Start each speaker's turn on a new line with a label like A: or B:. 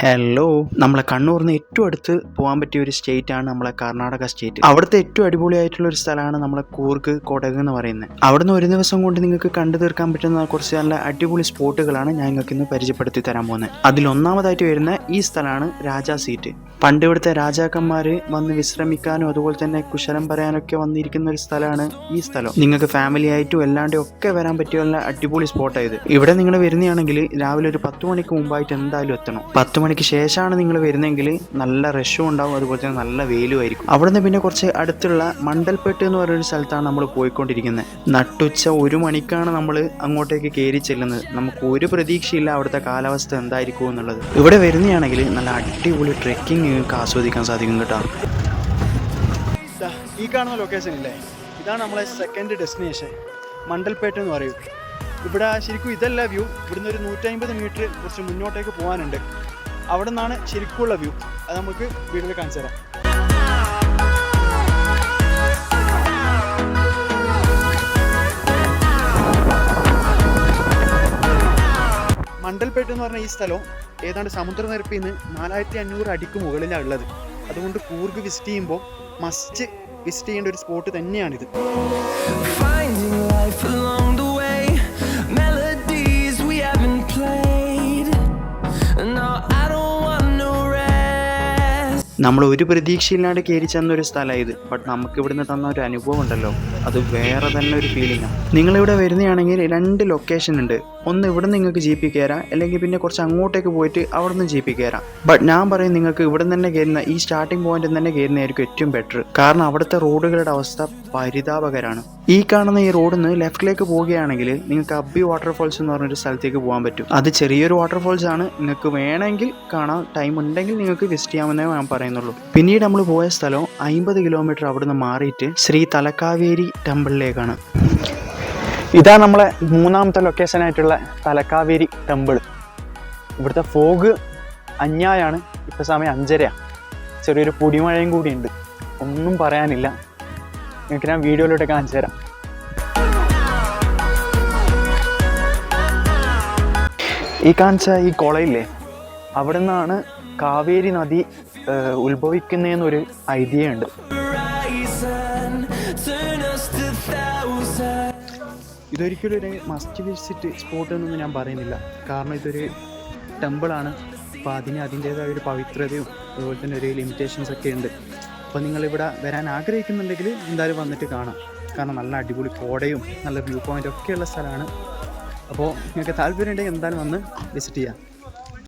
A: Hello, നമ്മളെ കണ്ണൂരിന് ഏറ്റവും അടുത്ത് പോകാൻ പറ്റിയ ഒരു സ്റ്റേറ്റാണ് നമ്മളെ കർണാടക സ്റ്റേറ്റ്. അവിടുത്തെ ഏറ്റവും അടിപൊളിയായിട്ടുള്ള ഒരു സ്ഥലമാണ് നമ്മളെ കൂർഗ് കൊടക് എന്ന് പറയുന്നത്. അവിടുന്ന് ഒരു ദിവസം കൊണ്ട് നിങ്ങൾക്ക് കണ്ടു തീർക്കാൻ പറ്റുന്ന കുറച്ച് നല്ല അടിപൊളി സ്പോട്ടുകളാണ് ഞാൻ നിങ്ങൾക്ക് ഇന്ന് പരിചയപ്പെടുത്തി തരാൻ പോകുന്നത്. അതിലൊന്നാമതായിട്ട് വരുന്ന ഈ സ്ഥലമാണ് രാജാ സീറ്റ്. പണ്ട് ഇവിടുത്തെ രാജാക്കന്മാർ വന്ന് വിശ്രമിക്കാനും അതുപോലെ തന്നെ കുശലം പറയാനൊക്കെ വന്നിരിക്കുന്ന ഒരു സ്ഥലമാണ് ഈ സ്ഥലം. നിങ്ങൾക്ക് ഫാമിലി ആയിട്ടും അല്ലാണ്ടും ഒക്കെ വരാൻ പറ്റിയ നല്ല അടിപൊളി സ്പോട്ടായത്. ഇവിടെ നിങ്ങൾ വരുന്നതാണെങ്കിൽ രാവിലെ ഒരു 10 മണിക്ക് മുമ്പായിട്ട് എന്തായാലും എത്തണം. 10 മണിക്ക് ശേഷമാണ് നിങ്ങൾ വരുന്നതെങ്കിൽ നല്ല റഷും ഉണ്ടാവും, അതുപോലെ തന്നെ നല്ല വെയിലും ആയിരിക്കും. അവിടുന്ന് പിന്നെ കുറച്ച് അടുത്തുള്ള മണ്ടൽപേട്ട് എന്ന് പറയുന്ന സ്ഥലത്താണ് നമ്മൾ പോയിക്കൊണ്ടിരിക്കുന്നത്. നട്ടുച്ച 1 മണിക്കാണ് നമ്മൾ അങ്ങോട്ടേക്ക് കയറി ചെല്ലുന്നത്. നമുക്ക് ഒരു പ്രതീക്ഷയില്ല അവിടുത്തെ കാലാവസ്ഥ എന്തായിരിക്കും എന്നുള്ളത്. ഇവിടെ വരുന്നതാണെങ്കിൽ നല്ല അടിപൊളി ട്രെക്കിംഗ് നിങ്ങൾക്ക് ആസ്വദിക്കാൻ സാധിക്കും കേട്ടോ. ഈ കാണുന്ന ലൊക്കേഷൻ ഇല്ലേ, ഇതാണ് നമ്മളെ സെക്കൻഡ് ഡെസ്റ്റിനേഷൻ, മണ്ടൽപേട്ട് എന്ന് പറയും. ഇവിടെ ശരിക്കും ഇതല്ല വ്യൂ. ഇവിടുന്ന് ഒരു 150 മീറ്റർ കുറച്ച് മുന്നോട്ടേക്ക് പോകാനുണ്ട്. അവിടെ നിന്നാണ് ശരിക്കുള്ള വ്യൂ. അത് നമുക്ക് വീട്ടിൽ കാണിച്ചു തരാം. മണ്ടൽപേട്ട് എന്ന് പറഞ്ഞ ഈ സ്ഥലം ഏതാണ്ട് സമുദ്രനിരപ്പിൽ നിന്ന് 4500 അടിക്ക് മുകളിലാണ് ഉള്ളത്. അതുകൊണ്ട് കൂർഗ് വിസിറ്റ് ചെയ്യുമ്പോൾ മസ്റ്റ് വിസിറ്റ് ചെയ്യേണ്ട ഒരു സ്പോട്ട് തന്നെയാണിത്. നമ്മൾ ഒരു പ്രതീക്ഷയില്ലാണ്ട് കയറി ചെന്നൊരു സ്ഥലമാണ് ഇത്. ബട്ട് നമുക്ക് ഇവിടുന്ന് തന്ന ഒരു അനുഭവം ഉണ്ടല്ലോ, അത് വേറെ തന്നെ ഒരു ഫീലിംഗാണ്. നിങ്ങളിവിടെ വരുന്നതാണെങ്കിൽ 2 ലൊക്കേഷൻ ഉണ്ട്. ഒന്ന് ഇവിടെ നിങ്ങൾക്ക് ജീപ്പിൽ കയറാം, അല്ലെങ്കിൽ പിന്നെ കുറച്ച് അങ്ങോട്ടേക്ക് പോയിട്ട് അവിടെ നിന്ന് ജീപ്പിൽ കയറാം. ബട്ട് ഞാൻ പറയും നിങ്ങൾക്ക് ഇവിടെ നിന്ന് തന്നെ കയറുന്ന ഈ സ്റ്റാർട്ടിംഗ് പോയിന്റിൽ തന്നെ കയറുന്നതായിരിക്കും ഏറ്റവും ബെറ്റർ. കാരണം അവിടുത്തെ റോഡുകളുടെ അവസ്ഥ പരിതാപകരമാണ്. ഈ കാണുന്ന ഈ റോഡിൽ നിന്ന് ലെഫ്റ്റിലേക്ക് പോവുകയാണെങ്കിൽ നിങ്ങൾക്ക് അബ്ബി വാട്ടർഫോൾസ് എന്ന് പറഞ്ഞൊരു സ്ഥലത്തേക്ക് പോകാൻ പറ്റും. അത് ചെറിയൊരു വാട്ടർഫോൾസ് ആണ്. നിങ്ങൾക്ക് വേണമെങ്കിൽ കാണാം, ടൈം ഉണ്ടെങ്കിൽ നിങ്ങൾക്ക് വിസിറ്റ് ചെയ്യാമെന്നേ ഞാൻ പറയുന്നുള്ളൂ. പിന്നീട് നമ്മൾ പോയ സ്ഥലം 50 കിലോമീറ്റർ അവിടെ നിന്ന് മാറിയിട്ട് ശ്രീ തലക്കാവേരി ടെമ്പിളിലേക്കാണ്. ഇതാണ് നമ്മളെ 3ാമത്തെ ലൊക്കേഷനായിട്ടുള്ള തലക്കാവേരി ടെമ്പിൾ. ഇവിടുത്തെ ഫോഗ് അന്യായാണ്. ഇപ്പോൾ സമയം 5:30. ചെറിയൊരു പൊടിമഴയും കൂടി ഉണ്ട്. ഒന്നും പറയാനില്ല. നിങ്ങൾക്ക് ഞാൻ വീഡിയോയിലോട്ട് കാണിച്ചു തരാം. ഈ കാണിച്ച ഈ കുളയില്ലേ, അവിടെ നിന്നാണ് കാവേരി നദി ഉത്ഭവിക്കുന്നതെന്നൊരു ഐതിഹ്യമുണ്ട്. ഇതൊരിക്കലും ഒരു മസ്റ്റ് വിസിറ്റ് സ്പോട്ട് എന്നൊന്നും ഞാൻ പറയുന്നില്ല. കാരണം ഇതൊരു ടെമ്പിളാണ്. അപ്പോൾ അതിൻ്റേതായ ഒരു പവിത്രതയും അതുപോലെ തന്നെ ഒരു ലിമിറ്റേഷൻസ് ഒക്കെ ഉണ്ട്. അപ്പോൾ നിങ്ങളിവിടെ വരാൻ ആഗ്രഹിക്കുന്നുണ്ടെങ്കിൽ എന്തായാലും വന്നിട്ട് കാണാം. കാരണം നല്ല അടിപൊളി കോടയും നല്ല വ്യൂ പോയിൻ്റ് ഒക്കെയുള്ള സ്ഥലമാണ്. അപ്പോൾ നിങ്ങൾക്ക് താല്പര്യം ഉണ്ടെങ്കിൽ എന്തായാലും വന്ന് വിസിറ്റ് ചെയ്യാം.